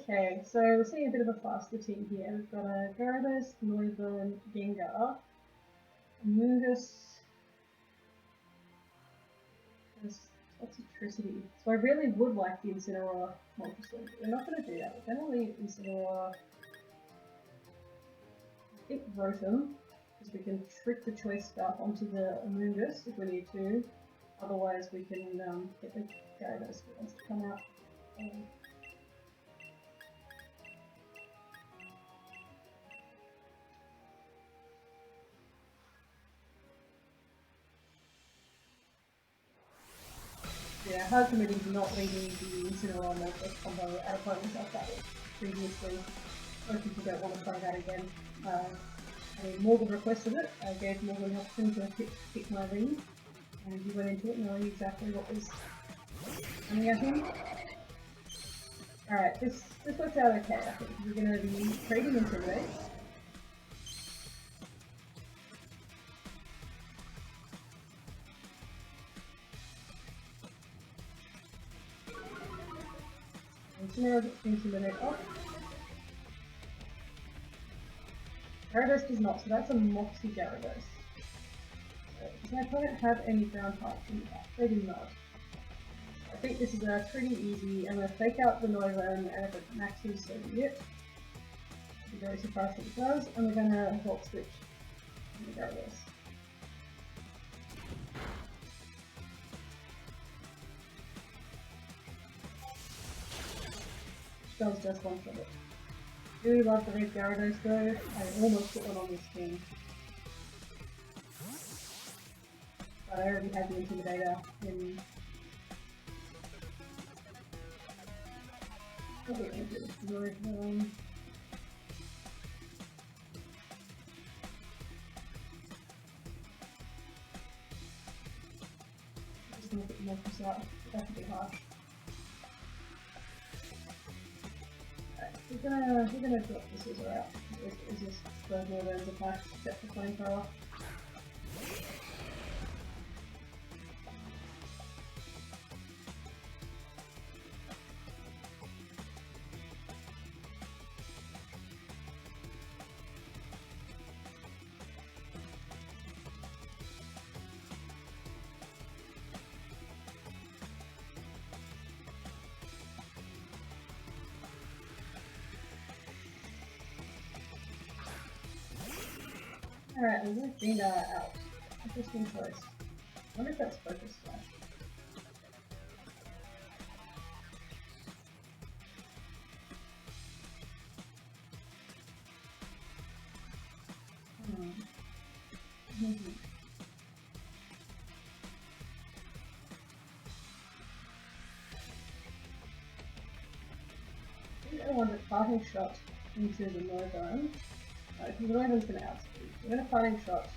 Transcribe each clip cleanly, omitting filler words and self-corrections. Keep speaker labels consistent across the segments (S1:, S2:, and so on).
S1: Okay, so we're seeing a bit of a faster team here. We've got a Gyarados, Noivern, Gengar, Mungus. There's Toxicity. So I really would like the Incineroar Multi-Swing, but we're not going to do that. We're going to leave Incineroar, I think, Rotom, because we can trick the choice stuff onto the Mungus if we need to. Otherwise, we can get the Gyarados that wants to come out. Yeah, hard committing to not leaving the Incineroar Moltres combo at opponents like that previously. Most people don't want to play that again. I mean, Morgan requested it. I gave Morgan the option to pick my lead, and he went into it knowing exactly what was coming at him. Alright, this worked out okay, I think. We're going to be trading Intimidate. Intimidate off. Gyarados does not, so that's a Moxie Gyarados. Does my opponent have any ground types in the back? They do not. I think this is pretty easy. I'm going to fake out the Noivern, and if it maxes, so be it. I'll be very surprised if it does, and we're going to Volt Switch on the Gyarados. Does just one for it. Really love the red Gyarados though. I almost put one on this team. But I already had the Intimidator in. Probably going to do this Road. Just going to put the Moltres out. That could be harsh. We're gonna drop the Scissor out. It's just those more rounds of PAX, except for Flamethrower. Alright, we'll move Gengar out. Interesting choice. I wonder if that's Focus Slash. I think I want a Parting Shot into the Noivern. The Noivern's going to outspeed. We're going to Fighting Shot.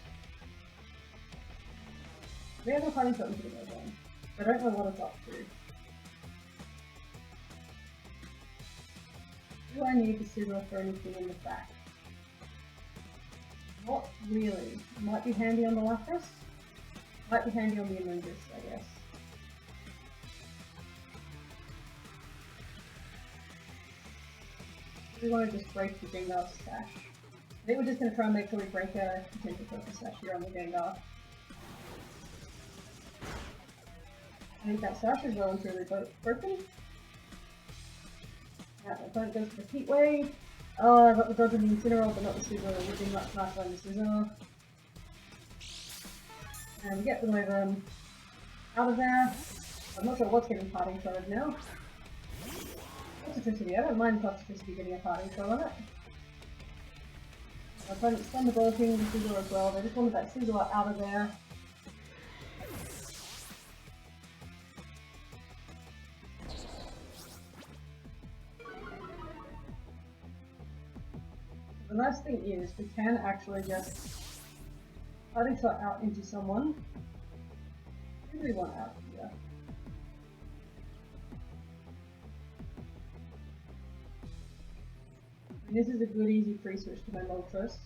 S1: We have a Fighting Shot into the Noivern. I don't know what it's up to. Do I need the Scissor for anything in the back? Not really. Might be handy on the Lapras. Might be handy on the Amoonguss, I guess. We want to just break the Gengar Sash. I think we're just going to try and make sure we break a potential Focus Sash here on the Gengar. I think that Sash is well and truly broken. Yeah, my opponent goes for the Heat Wave. Oh, I got the dodge on the Incineroar, but not the Scissor. It would have been much nicer on the Scissor. And we get the Noivern out of there. I'm not sure what's getting Parting Shotted now. Toxicity. I don't mind Toxicity getting a Parting Shot on it. My opponent's Thunderbolting the Scissor as well. They just wanted that Scissor out of there. The nice thing is we can actually just Parting Shot out into someone. Who do we want out here? And this is a good easy free switch to my Moltres.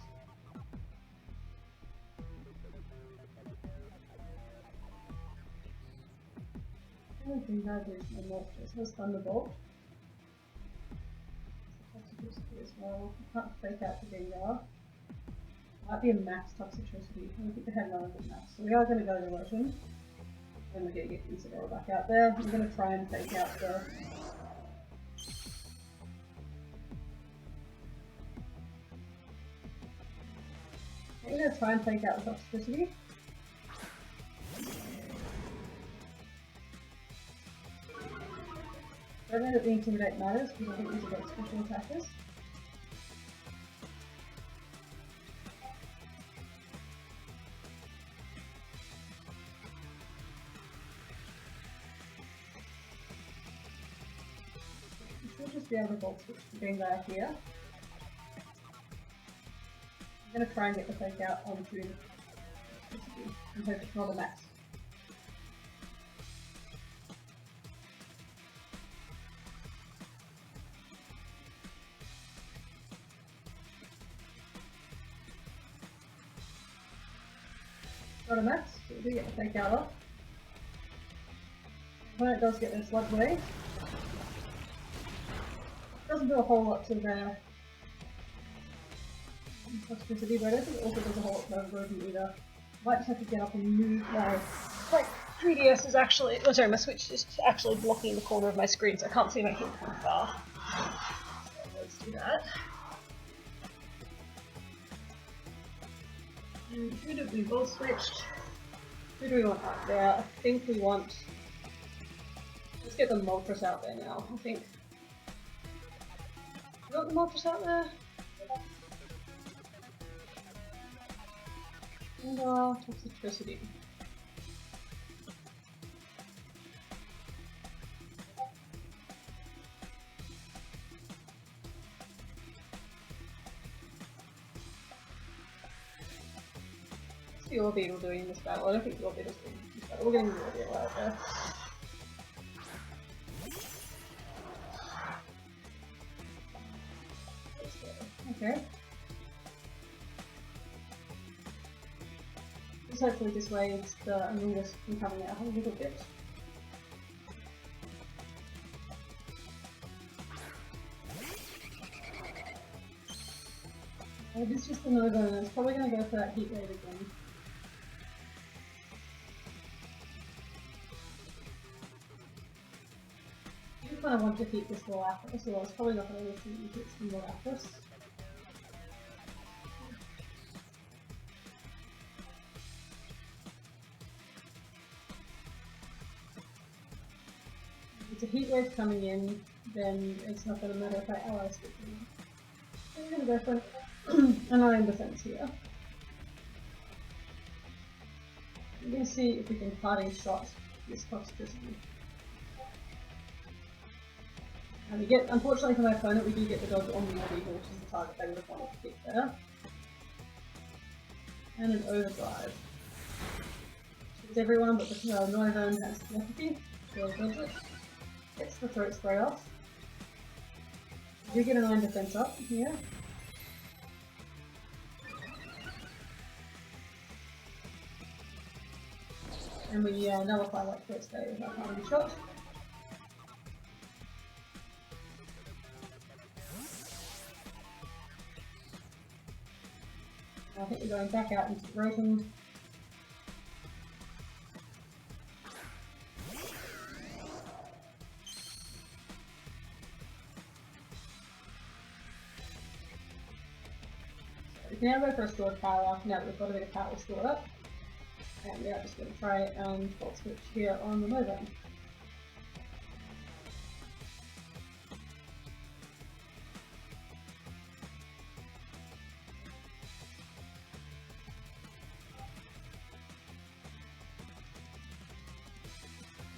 S1: I don't think that is my Moltres. Let's Thunderbolt. toxicity as well. Can't fake out the Gengar. Might be a max toxicity. I don't think they have none of the max. So we are going to go to Erosion. And we're going to get Incineroar back out there. I'm going to try and fake out the... I'm going to try and fake out the toxicity. I don't know that the Intimidate matters because I think these are both special attackers. We should just be able to Volt Switch the Gengar here. I'm going to try and get the fake out onto and hope it's not a max. Not a max, so we do get the fake out off. When it does get their Sludge Wave, doesn't do a whole lot to their toxicity, but I don't think it also does a whole lot to their erosion either. Might just have to get up and move my... Like, 3DS is actually... Oh sorry, my Switch is actually blocking the corner of my screen, so I can't see my hit from far. So let's do that. And who did we both switched? Who do we want up there? I think we want... Let's get the Moltres out there now, I think. Do you want the Moltres out there? And toxicity. What's the Orbeetle doing in this battle? I don't think the Orbeetle's doing this battle. We're getting the Orbeetle out there. Okay. Just hopefully this dissuades the Anubis from coming out a little bit. Oh, this is just another one. It's probably going to go for that heat wave again. You kind of want to keep this Lapras, so it's probably not going to listen if it's from the Lapras. If it's a heat wave coming in, then it's not going to matter if I allies with me. So we're going to go for an Iron Defense here. We're going to see if we can parting shot this toxicity. And we get, unfortunately for my opponent, we do get the dodge on the Orbeetle, which is the target they would have wanted to pick there. And an Overdrive. It's everyone but the Noivern has telepathy, so dodge it. Gets the Throat Spray off. We do get an Iron Defense up here. And we nullify that Throat Spray with our parting shot. I think we're going back out into the Rotom. So we can now go for a stored power now that we've got a bit of power stored up. And we are just going to try and Volt Switch here on the Noivern.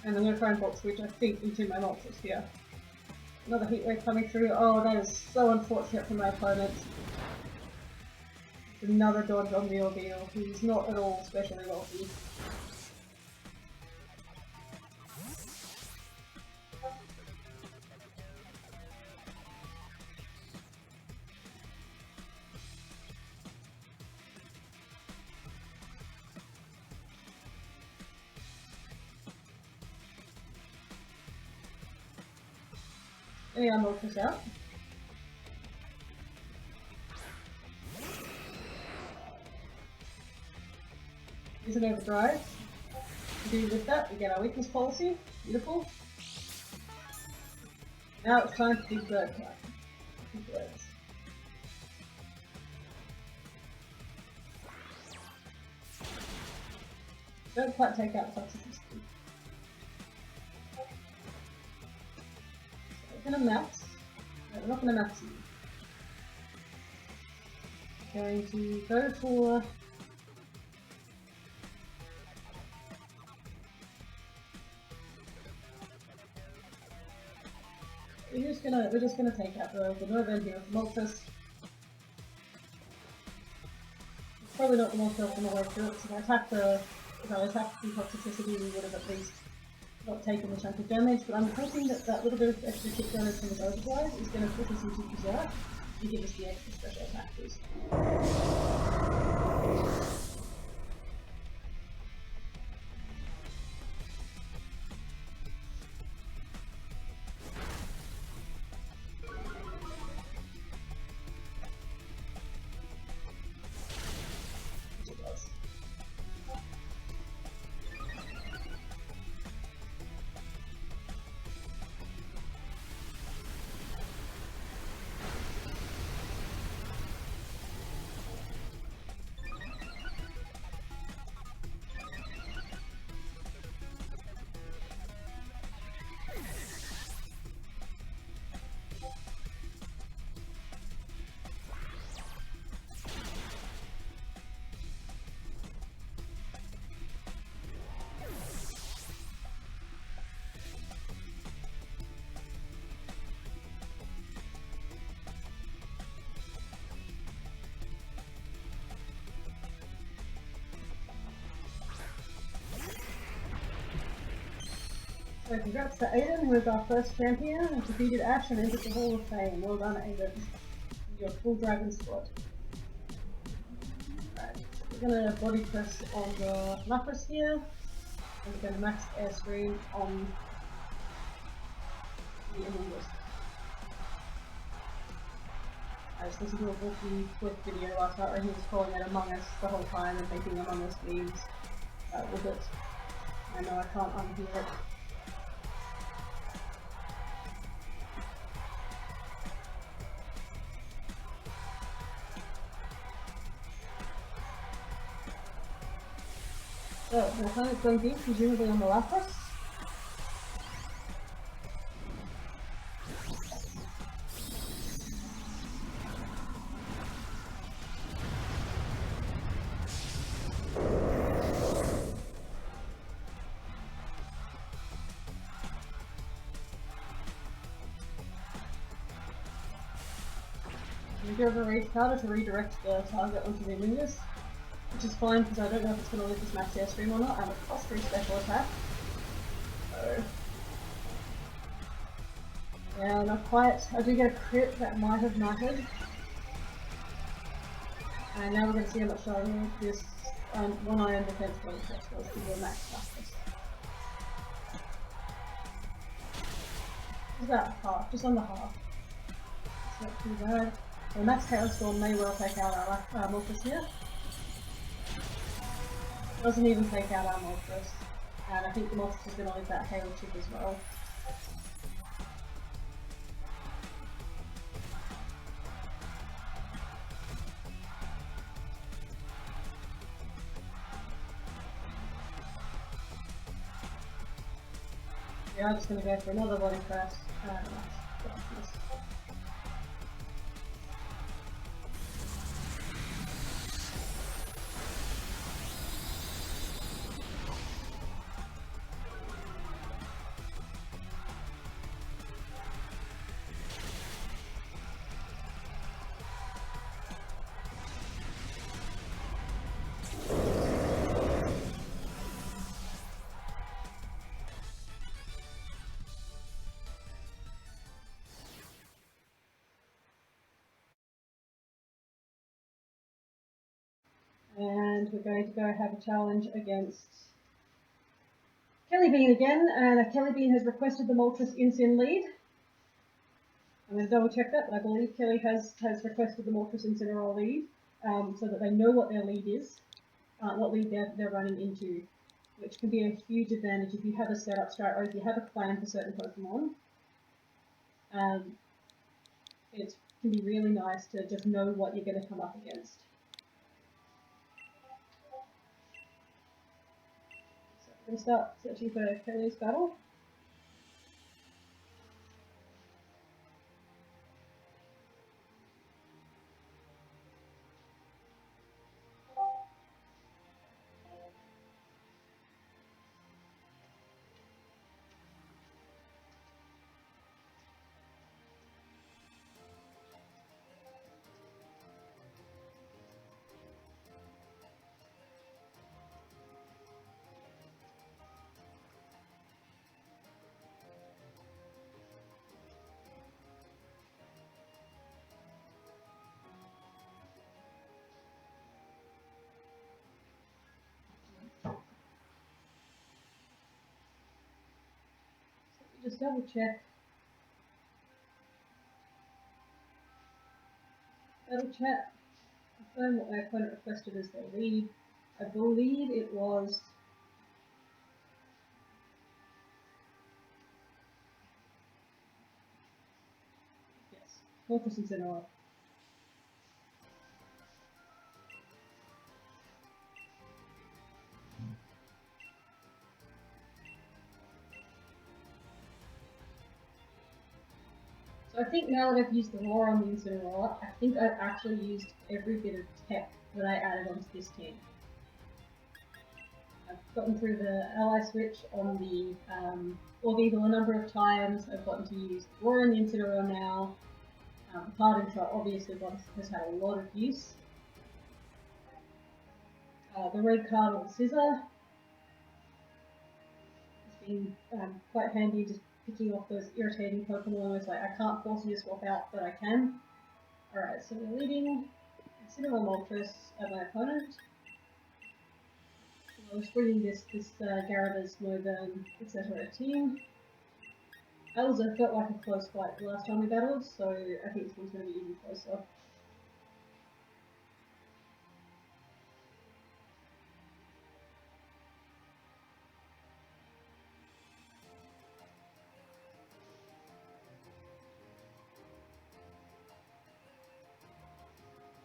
S1: And I'm going to try and Volt Switch, I think, into my Moltres here. Another heat wave coming through. Oh, that is so unfortunate for my opponent. It's another dodge on the Orbeetle, who's not at all especially wealthy. Yeah, Moltres out. Use an overdrive. To do with that, we get our weakness policy. Beautiful. Now it's time to do bird type. Big birds. Don't quite take out toxicity. So we're going to max. No, we're not going to max you. We're going to go for we're just gonna take out the Northern here with Moltres. It's probably not the most optimal way to do it, so if I attacked the toxicity, we would have at least not taken the chunk of damage, but I'm hoping that that little bit of extra kick damage from his overdrive is going to put us into Berserk and give us the extra special attack boost. So congrats to Aiden, who is our first champion, and defeated Ash and entered the Hall of Fame. Well done, Aiden. Your full dragon squad. Right, so we're going to body press on the Lapras here, and we're going to max airstream on the Amogus. I just listened to a Wolfie Quick video last night where he was calling it Among Us the whole time and making Among Us memes with it. I know I can't unhear it. So, the time is going to be presumably on the Lapras. We do have a raid powder to redirect the target onto the Amogus, which is fine because I don't know if it's going to lift this max airstream or not, and it's plus 3 special attack. So, yeah, not quite. I do get a crit that might have mattered. And now we're going to see how much damage this one iron defense body checks does to your max toughness. What's that? Half, just under half. It's not too bad. The max Hailstorm may well take out our Moltres here. Doesn't even take out our Moltres. And I think the Moltres is going to leave that Hail chip as well. Yeah, I'm just going to go for another body press. And we're going to go have a challenge against Kellybean again, and Kellybean has requested the Moltres Incin lead. I'm going to double check that, but I believe Kelly has requested the Moltres Incineroar lead, so that they know what their lead is. what league they're running into, which can be a huge advantage if you have a setup strat or if you have a plan for certain Pokemon. It can be really nice to just know what you're going to come up against. So I'm going to start searching for Kelly's battle. Just double check. Confirm what my opponent requested as their lead. I believe it was Fortress and Incineroar. So I think now that I've used the Roar on the Incineroar, I think I've actually used every bit of tech that I added onto this team. I've gotten through the ally switch on the Orbeetle a number of times. I've gotten to use the Roar on the Incineroar now. Hardened Shot obviously has had a lot of use. The red card on the Scissor has been quite handy, just picking off those irritating Pokemon. It's like, I can't force you to swap out, but I can. Alright, so we're leading Incineroar Moltres at my opponent. I was bringing this Gyarados, Snoburn, etc. team. That felt like a close fight the last time we battled, so I think this one's going to be even closer.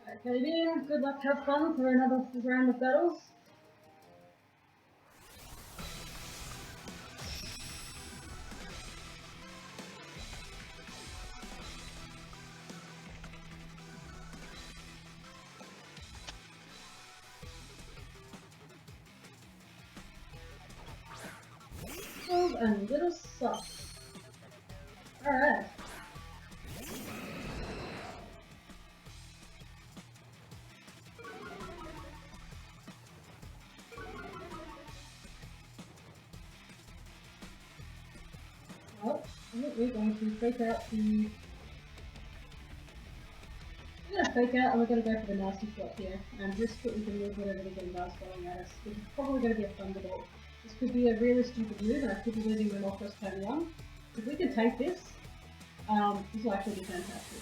S1: Alright, Kellybean, good luck, have fun for another round of battles. And little soft. Alright. Well, I think we're going to fake out the... We're going to fake out and we're going to go for the nasty shot here. And risk that we can move whatever the game does going at us. Which is probably going to be a Thunderbolt. This could be a really stupid move, and I could be losing the Moltres turn 1. If we can take this, this will actually be fantastic.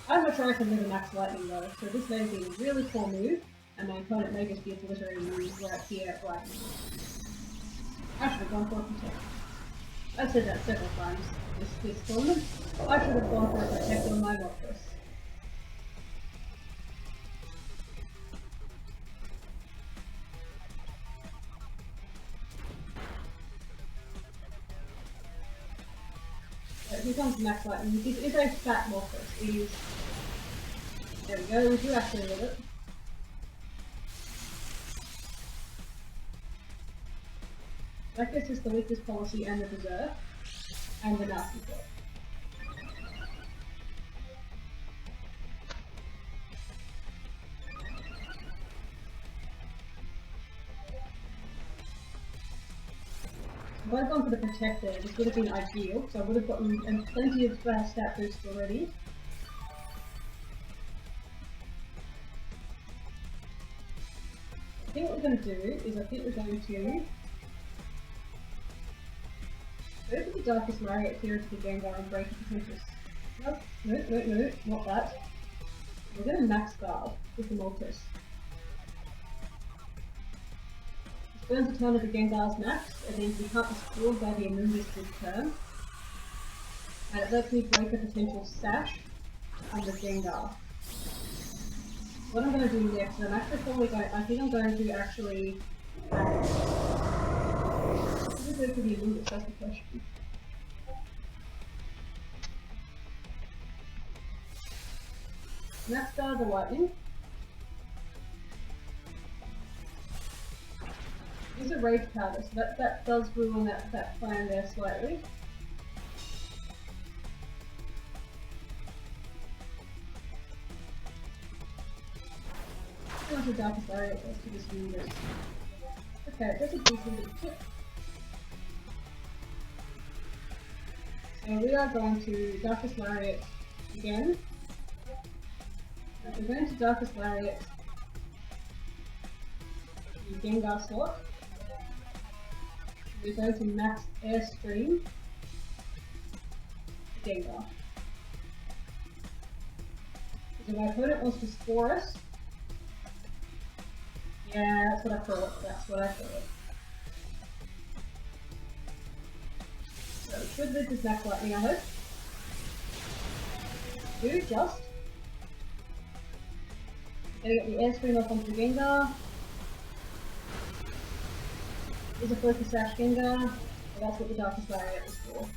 S1: I'm not sure I can live a Max Lightning though, so this may be a really poor move, and my opponent may just be obliterating moves right here, right now. I should have gone for a Protect. I've said that several times this tournament. I should have gone for a Protect on my Moltres. Here comes Max Lightning. This is a fat Moltres. It is. There we go, we do actually live it. Like this is the weakest policy and the Berserk. And the nasty shot. If I'd gone for the Protect there, this would have been ideal, so I would have gotten plenty of stat boost already. I think what we're going to do is I think we're going to go for the Darkest Lariat here into the Gengar and break the Potential. No, not that. We're going to Max Guard with the Moltres. Burns a turn of the Gengar's max, it means we can't be scored by the Amoonguss this turn. And it lets me break a potential sash on the Gengar. What I'm going to do next is I'm actually probably going, I think I'm going to actually what is it for the Amoonguss, that's the question. Max Star the Lightning. There's a Rage Powder, so that does ruin that plan there slightly. How much of Darkest Lariat goes to this unit? Okay, that's a decent bit of tip. So we are going to Darkest Lariat again. We're going to Darkest Lariat the Gengar slot. We're going to max Airstream Gengar. So my opponent wants to score us. Yeah, that's what I thought. That's what I thought. So we should live this Max Lightning, I hope. Do just. Gonna get the Airstream off onto the Gengar. There's a Focus Sash Gengar, so that's what the Darkest Lariat is for.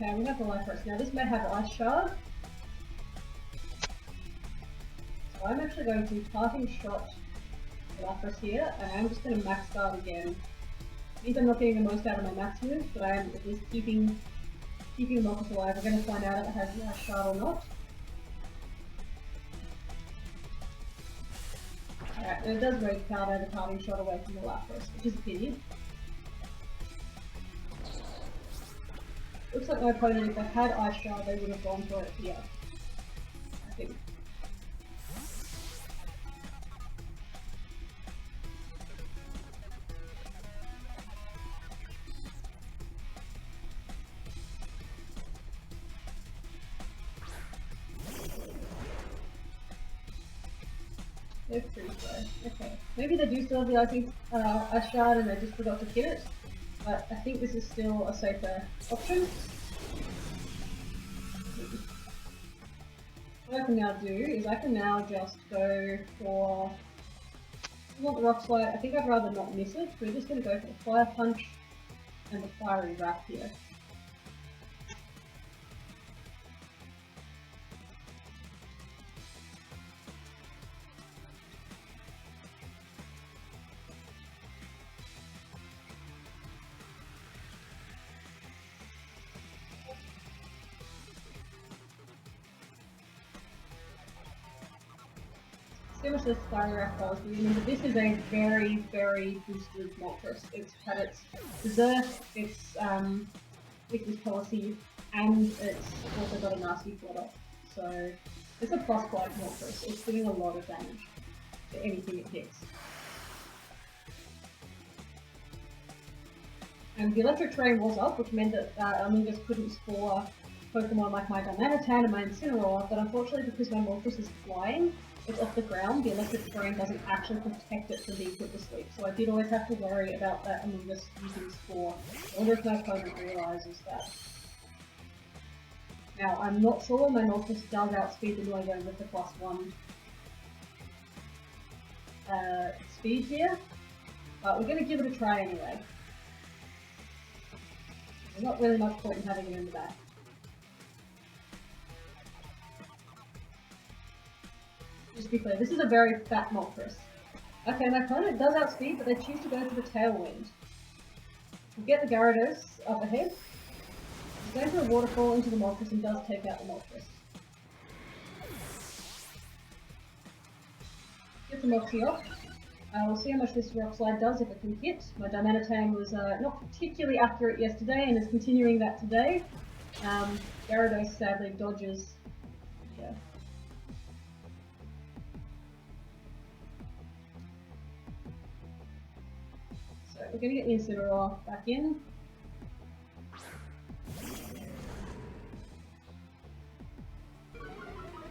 S1: Okay, we have the life rest. Now this may have Ice Shard. So I'm actually going to Parting Shot the life rest here, and I'm just going to max guard again. It means I'm not getting the most out of my max moves, but I am at least keeping the Moltres alive. We're going to find out if it has the Ice Shard or not. Alright, and it does Rage Powder the Parting Shot away from the life rest, which is a pity. Looks like my opponent, if they had Ice Shard, they would have gone for it here. I think. They're pretty slow. Okay. Maybe they do still have the Ice Shard and they just forgot to get it. But I think this is still a safer option. What I can now do is I can now just go for... I want the Rock Slide. I think I'd rather not miss it. We're just going to go for the Fire Punch and the Fiery Wrap here. See how much this Fire Wrap does. Remember, this is a very, very boosted Moltres. It's had its Berserk, its Weakness Policy, and it's also got a nasty flutter. So it's a plus quite Moltres. It's doing a lot of damage to anything it hits. And the Electric Terrain was up, which meant that Amoonguss couldn't score Pokemon like my Darmanitan and my Incineroar, but unfortunately because my Moltres is flying, it's off the ground, the Electric Terrain doesn't actually protect it from being put to sleep. So I did always have to worry about that Amoonguss using Spore. I wonder if my opponent realises that. Now, I'm not sure my Moltres does outspeed the Noivern with the +1 speed here, but we're going to give it a try anyway. There's not really much point in having it in the back. Just to be clear, this is a very fat Moltres. Okay, my opponent does outspeed, but they choose to go for the Tailwind. We'll get the Gyarados up ahead. He's going for a waterfall into the Moltres and does take out the Moltres. Get the Moxie off. We'll see how much this Rock Slide does if it can hit. My Dimanitang was not particularly accurate yesterday and is continuing that today. Gyarados sadly dodges. Yeah. So we're going to get the Incineroar back in.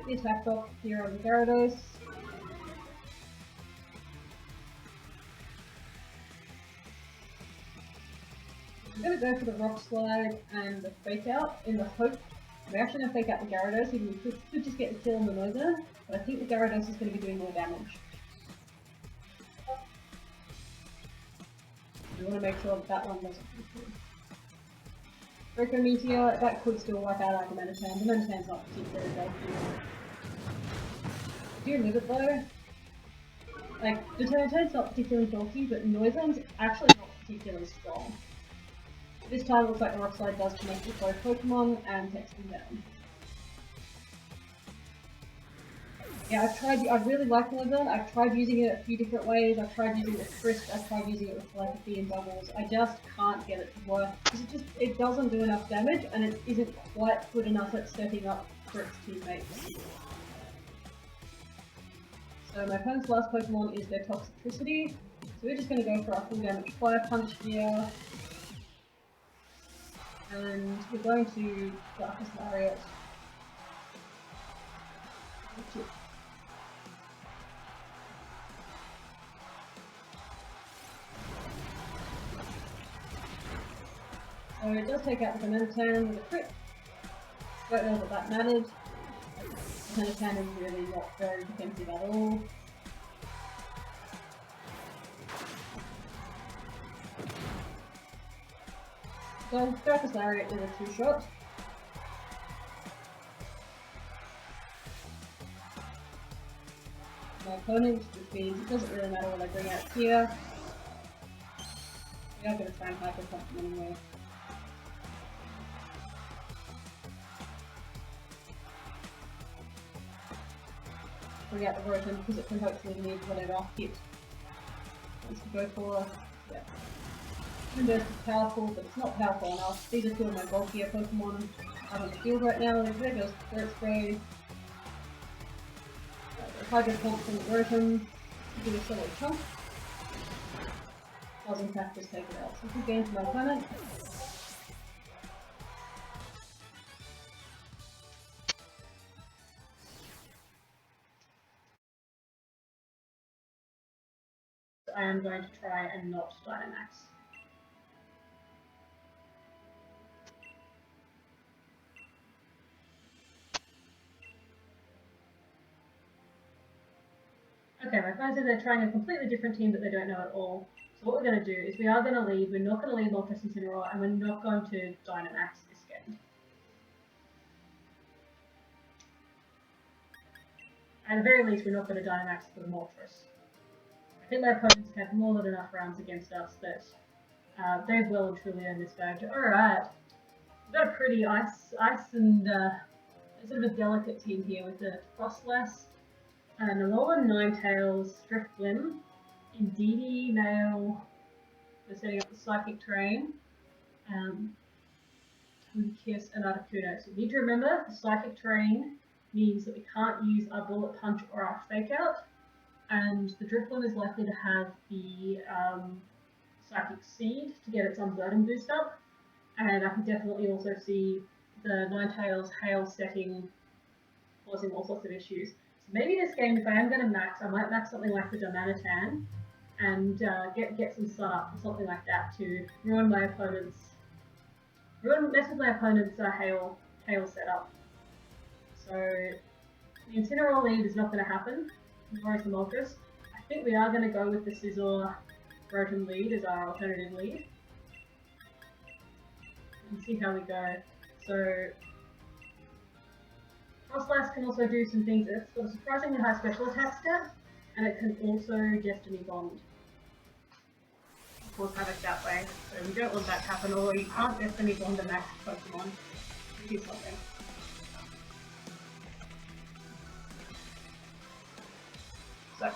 S1: The attack block here on the Gyarados. I'm going to go for the Rock Slide and the Fake Out in the hope we're actually going to Fake Out the Gyarados, even if we could just get the kill on the Noza, but I think the Gyarados is going to be doing more damage. We want to make sure that one doesn't come through. Draco Meteor, that could still wipe out our Dimanitang. Dimanitang's not particularly bulky. I do live it though. Like, the Dimanitang's not particularly bulky, but Noisan's actually not particularly strong. This time it looks like the Rock Slide does connect with both Pokemon and takes them down. Yeah, I really like Noizern. I've tried using it a few different ways. I've tried using it with Crisp, I've tried using it with Telepathy and Doubles. I just can't get it to work because it doesn't do enough damage and it isn't quite good enough at stepping up for its teammates. So my opponent's last Pokemon is their Toxicity. So we're just going to go for our full damage Fire Punch here. And we're going to Darkest Lariat. So it does take out the Dimanitang with a crit. Don't know that mattered. The Dimanitang is really not very defensive at all. So Darkest Lariat is a 2-shot. My opponent, which means it doesn't really matter what I bring out here. We are going to try and Hyper Punch them anyway. Bring out the Rotom because it can hopefully leave whatever hit wants to go for. Yeah. Burst is powerful, but it's not powerful enough. These are two of my bulkier Pokemon out on the field right now. There goes Spirit Spray. Hydro Pump from the Rotom. Give it a solid chunk. Does in fact just take it out. So good game for my opponent. I am going to try and not Dynamax. Okay, my friends said they're trying a completely different team that they don't know at all. So what we're going to do is we are going to lead, we're not going to lead Moltres and Incineroar, and we're not going to Dynamax this game. At the very least, we're not going to Dynamax for the Moltres. I think my opponents have more than enough rounds against us that they've well and truly earned this badge. Alright, we've got a pretty ice and sort of a delicate team here with the Frostlass, Alolan Ninetales, Drifblim, Indeedee, Nail, we're setting up the Psychic Terrain, Kiss and Articuno. So you need to remember, the Psychic Terrain means that we can't use our Bullet Punch or our Fake Out, and the Drifblim is likely to have the Psychic Seed to get its Unburden boost up, and I can definitely also see the Ninetales Hail setting causing all sorts of issues. So maybe this game, if I am going to max, I might max something like the Dimanitang and get some sun up or something like that to ruin my opponent's, mess with my opponent's hail setup. So the Incineroar lead is not going to happen, nor is the Moltres. I think we are going to go with the Scizor Rotom lead as our alternative lead. And see how we go. So Frostlass can also do some things. It's got a surprisingly high special attack stat, and it can also Destiny Bond. cause havoc that way. So we don't want that to happen, or you can't Destiny Bond the max Pokemon, which is something. So,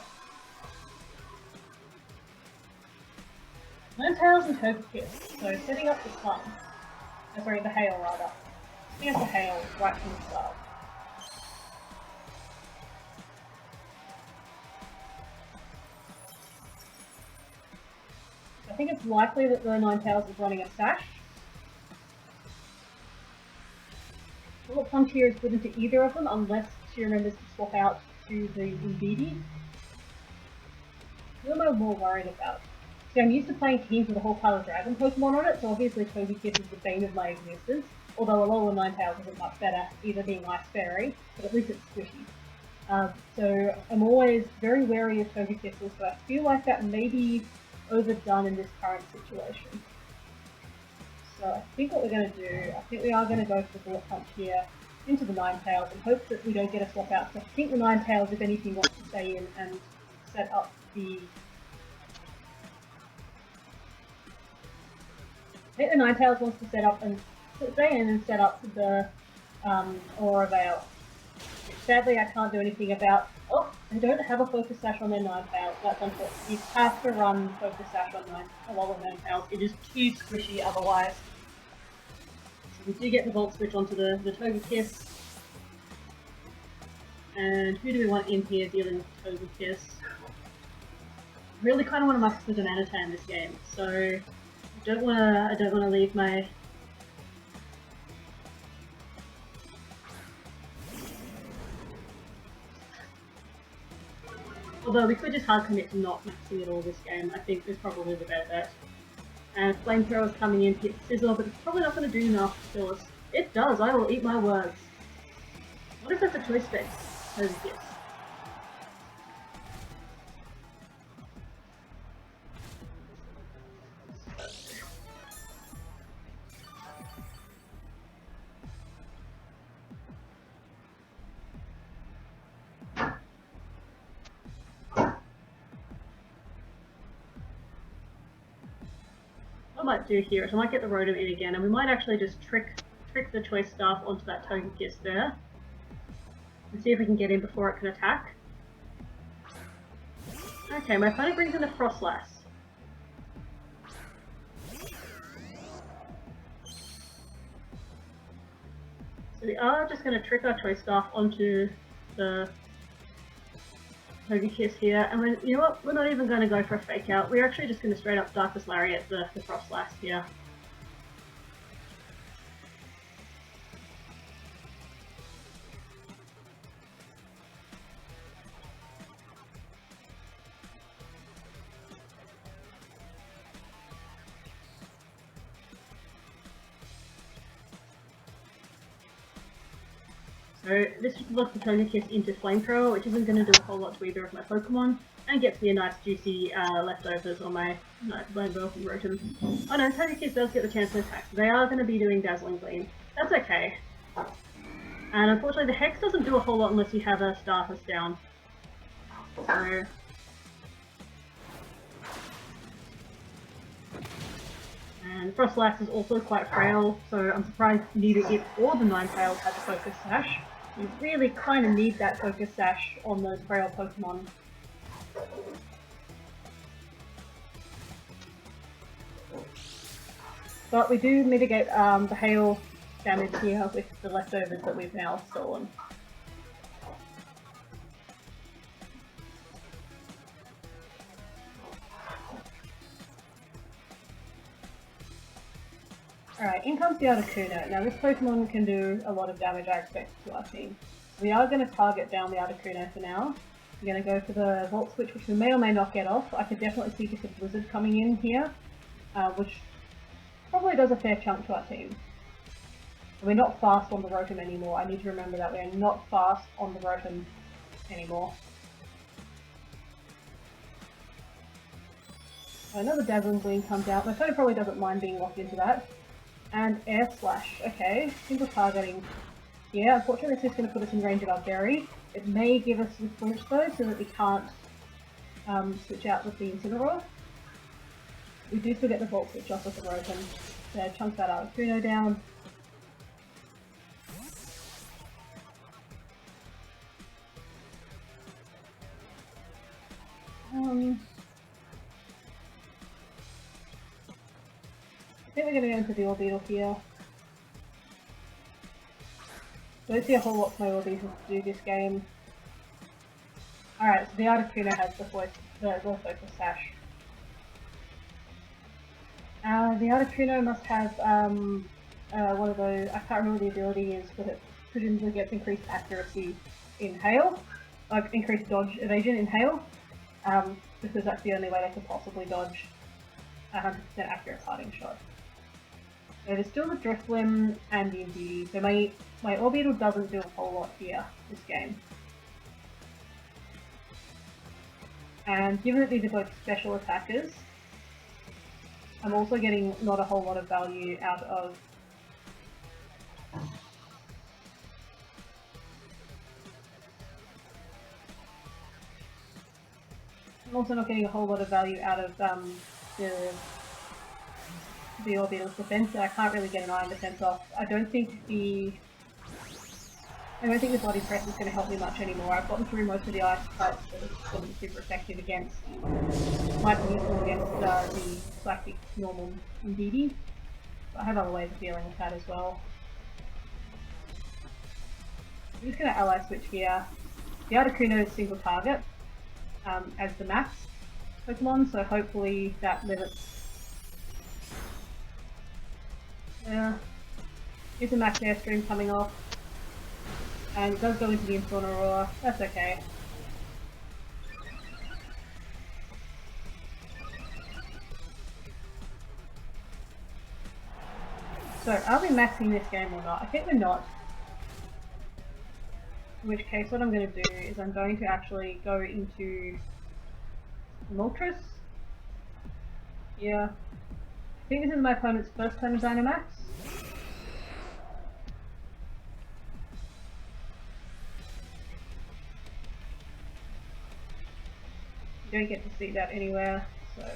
S1: Ninetales and Togekiss. So setting up the sun. Sorry, the hail rather. Setting up the hail right from the start. I think it's likely that the Ninetales is running a sash. Bullet Punch here is good into either of them unless she remembers to swap out to the Indeedee. Who am I more worried about? See, I'm used to playing teams with a whole pile of Dragon Pokemon on it, so obviously Togekiss is the bane of my existence, although a lower Ninetales isn't much better, either being Ice Fairy, but at least it's squishy. So I'm always very wary of Togekisses, so I feel like that may be overdone in this current situation. So I think what we're going to do, I think we are going to go for the Bullet Punch here into the Ninetales and hope that we don't get a swap out. So I think the Ninetales, if anything, wants to stay in and set up the... I think the Ninetales wants to set up and stay in and set up the Aura Veil. Which sadly I can't do anything about. Oh, they don't have a Focus Sash on their Ninetales. That's unfortunate. You have to run Focus Sash on a lot of Ninetales. It is too squishy otherwise. So we do get the Volt Switch onto the Togekiss. And who do we want in here dealing with Togekiss? Really kind of want to max the Demanatan in this game, so I don't want to leave my... Although we could just hard commit to not maxing it all this game, I think is probably the better bet. And Flamethrower's coming in, hit Sizzle, but it's probably not going to do enough to kill us. It does, I will eat my words. What if that's a choice space? Yes. What I might do here is I might get the Rotom in again, and we might actually just trick the Choice Staff onto that Togekiss there. And see if we can get in before it can attack. Okay, my opponent brings in a Frostlass. So we are just going to trick our Choice Staff onto the Togekiss here, and you know what, we're not even going to go for a Fake Out, we're actually just going to straight up Darkness Lariat the Frostlass here. So this locks the Togekiss into Flamethrower, which isn't going to do a whole lot to either of my Pokemon, and gets me a nice juicy leftovers on my Blanebelk and Rotom. Oh no, Togekiss does get the chance to attack, so they are going to be doing Dazzling Gleam. That's okay. And unfortunately the Hex doesn't do a whole lot unless you have a Startus down. So... And Frostlass is also quite frail, so I'm surprised neither it or the Ninetales has a Focus Sash. You really kind of need that Focus Sash on those frail Pokemon. But we do mitigate the hail damage here with the leftovers that we've now stolen. Alright, in comes the Articuno. Now this Pokemon can do a lot of damage, I expect, to our team. We are going to target down the Articuno for now. We're going to go for the Volt Switch, which we may or may not get off. I could definitely see just a Blizzard coming in here, which probably does a fair chunk to our team. We're not fast on the Rotom anymore. I need to remember that we are not fast on the Rotom anymore. Another Dazzling Gleam comes out. My phone probably doesn't mind being locked into that. And Air Slash. Okay, single targeting. Yeah, unfortunately this is going to put us in range of our Berry. It may give us some flinch though, so that we can't switch out with the Incineroar. We do still get the Volt Switch off with the Broken. So chunk that Articuno down. I think we're going to go into the Orbeetle here. I don't see a whole lot for my Orbeetle to do this game. Alright, so the Articuno has the Focus Sash. The Articuno must have one of those, I can't remember the ability is, but it presumably gets increased accuracy in Hail, like increased dodge evasion in Hail, because that's the only way they could possibly dodge a 100% accurate parting shot. So there's still the Drifblim and the Indeedee, so my Orbeetle doesn't do a whole lot here, this game. And given that these are both special attackers, I'm also getting not a whole lot of value out of the Orbeetle's defense, and I can't really get an Iron Defense off. I don't think the Body Press is going to help me much anymore. I've gotten through most of the ice types that are going to be super effective against. Might be useful against the Galactic normal Indeedee. But I have other ways of dealing with that as well. I'm just going to Ally Switch here. The Articuno is single target as the max Pokemon, so hopefully that limits. Here's a max Airstream coming off. And it does go into the Incineroar. That's okay. So, are we maxing this game or not? I think we're not. In which case, what I'm going to do is I'm going to actually go into Moltres. Yeah. I think this is my opponent's first turn of Dynamax. You don't get to see that anywhere, so...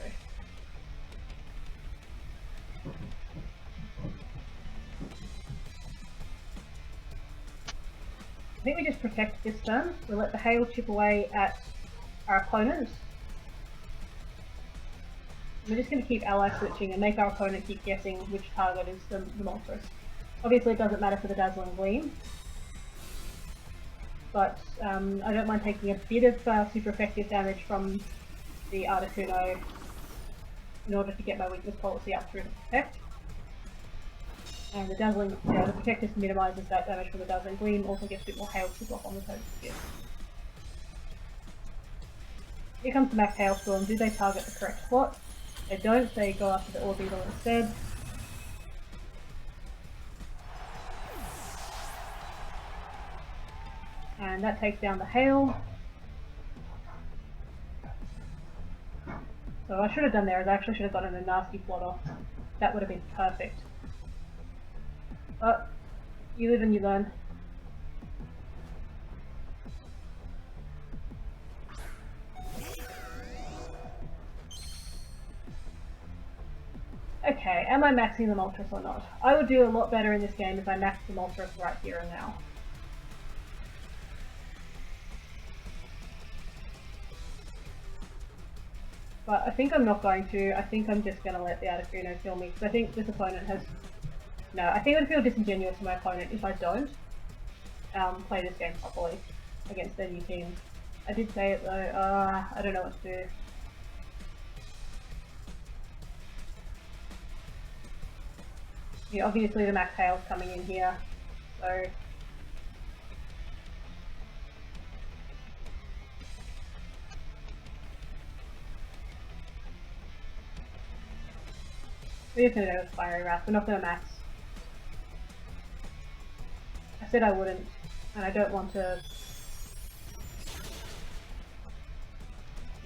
S1: I think we just protect this turn. We'll let the Hail chip away at our opponent. We're just going to keep ally switching and make our opponent keep guessing which target is the Moltres. Obviously it doesn't matter for the Dazzling Gleam, but I don't mind taking a bit of super effective damage from the Articuno in order to get my weakness policy up through the Protect. And the the Protect just minimises that damage from the Dazzling Gleam, also gets a bit more Hail to block on the total skip. Here comes the Max Hailstorm. Do they target the correct spot? They don't, they go after the Orbeetle instead. And that takes down the Hail. So what I should have done there is I actually should have gotten a nasty Flot off. That would have been perfect. But you live and you learn. Okay, am I maxing the Moltres or not? I would do a lot better in this game if I maxed the Moltres right here and now. But I think I'm not going to. I think I'm just going to let the Articuno kill me, because I think this opponent has... No, I think it would feel disingenuous to my opponent if I don't play this game properly against their new team. I did say it though, I don't know what to do. Yeah, obviously the Max Hail's coming in here, so... We're just gonna go with Fiery Wrath, we're not gonna max. I said I wouldn't, and I don't want to...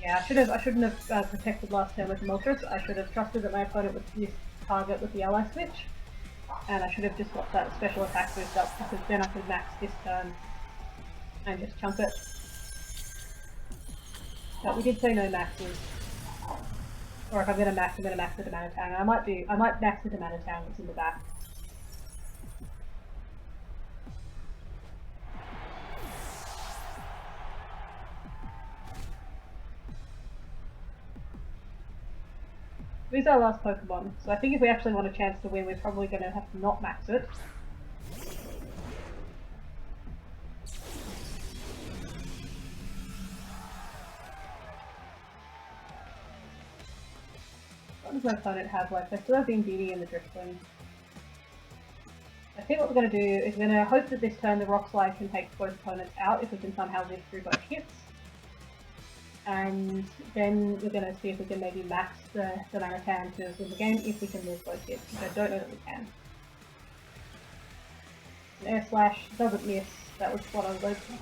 S1: Yeah, I shouldn't have protected last turn with the Moltres. I should have trusted that my opponent would miss target with the ally switch. And I should have just got that special attack boost up, because then I could max this turn and just chunk it. But we did say no maxes. Or if I'm gonna max the Damantang. I might max the Damantang that's in the back. These are our last Pokemon, so I think if we actually want a chance to win, we're probably going to have to not max it. What does my opponent have left? I still have the Beauty and the Driftwing. I think what we're going to do is we're going to hope that this turn the Rock Slide can take both opponents out if we can somehow live through both hits. And then we're going to see if we can maybe max the Damantang to win the game if we can live both hits, which I don't know that we can. An Air Slash doesn't miss. That was what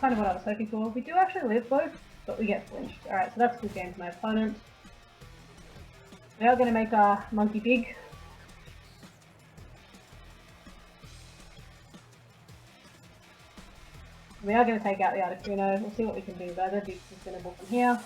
S1: kind of what I was hoping for. We do actually live both, but we get flinched. Alright, so that's a good game for my opponent. We are going to make our monkey big. We are going to take out the Articuno. We'll see what we can do, but I don't think it's sustainable from here.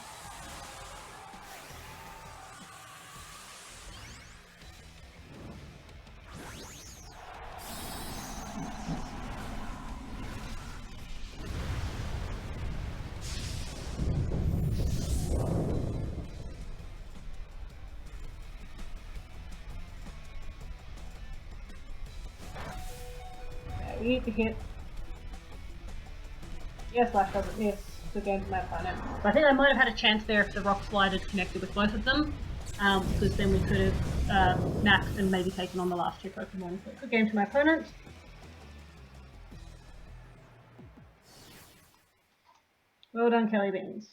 S1: We need to hit. Yeah, Slash doesn't miss. Good game for my opponent. So I think I might have had a chance there if the Rock Slide had connected with both of them, because then we could have maxed and maybe taken on the last two Pokemon. So good game to my opponent. Well done, Kellybeans.